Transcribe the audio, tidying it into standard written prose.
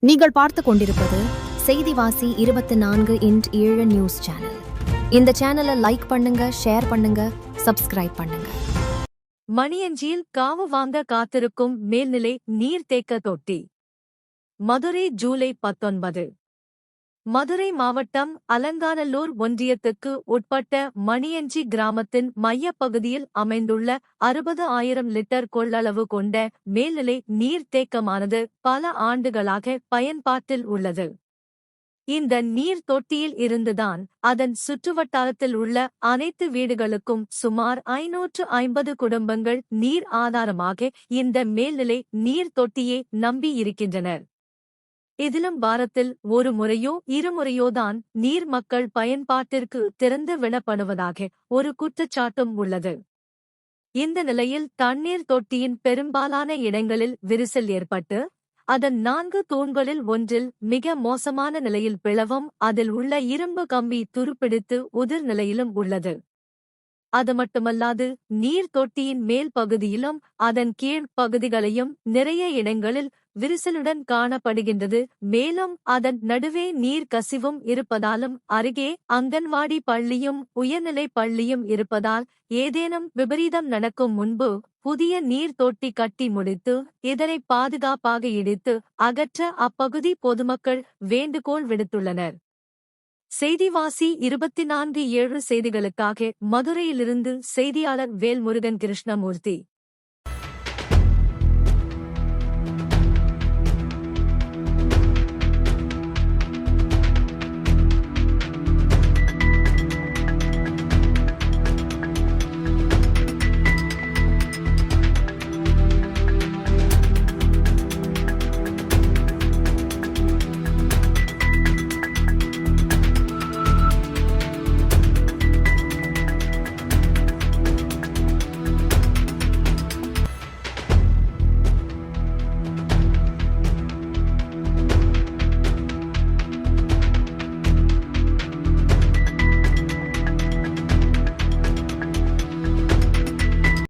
நீங்கள் பார்த்து கொண்டிருப்பது செய்திவாசி 24x7 நியூஸ் சேனல். இந்த சேனலை லைக் பண்ணுங்க, ஷேர் பண்ணுங்க, சப்ஸ்கிரைப் பண்ணுங்க. மணியஞ்சியில் காவு வாங்க காத்திருக்கும் மேல்நிலை நீர்த்தேக்க தொட்டி. மதுரை ஜூலை 19. மதுரை மாவட்டம் அலங்காநல்லூர் ஒன்றியத்துக்கு உட்பட்ட மணியஞ்சி கிராமத்தின் மையப்பகுதியில் அமைந்துள்ள 60,000 லிட்டர் கொள்ளளவு கொண்ட மேல்நிலை நீர்த்தேக்கமானது பல ஆண்டுகளாக பயன்பாட்டில் உள்ளது. இந்த நீர் தொட்டியில் இருந்துதான் அதன் சுற்றுவட்டாரத்தில் உள்ள அனைத்து வீடுகளுக்கும் சுமார் 550 குடும்பங்கள் நீர் ஆதாரமாக இந்த மேல்நிலை நீர் தொட்டியை நம்பி இருக்கின்றனர். இதிலும் வாரத்தில் ஒரு முறையோ இருமுறையோதான் நீர் மக்கள் பயன்பாட்டிற்கு திறந்து விடப்படுவதாக ஒரு குற்றச்சாட்டும் உள்ளது. இந்த நிலையில் தண்ணீர் தொட்டியின் பெரும்பாலான இடங்களில் விரிசல் ஏற்பட்டு அதன் 4 தூண்களில் ஒன்றில் மிக மோசமான நிலையில் பிளவும் அதில் உள்ள இரும்பு கம்பி துருப்பிடித்து உதிர் நிலையிலும் உள்ளது. அது மட்டுமல்லாது நீர் தொட்டியின் மேல் பகுதியிலும் அதன் கீழ் பகுதிகளையும் நிறைய இடங்களில் விரிசலுடன் காணப்படுகின்றது. மேலும் அதன் நடுவே நீர் கசிவும் இருப்பதாலும் அருகே அங்கன்வாடி பள்ளியும் உயர்நிலை பள்ளியும் இருப்பதால் ஏதேனும் விபரீதம் நடக்கும் முன்பு புதிய நீர் தொட்டி கட்டி முடித்து இதனை பாதுகாப்பாக இடித்து அகற்ற அப்பகுதி பொதுமக்கள் வேண்டுகோள் விடுத்துள்ளனர். செய்திவாசி 24x7 செய்திகளுக்காக மதுரையிலிருந்து செய்தியாளர் வேல்முருகன் கிருஷ்ணமூர்த்தி.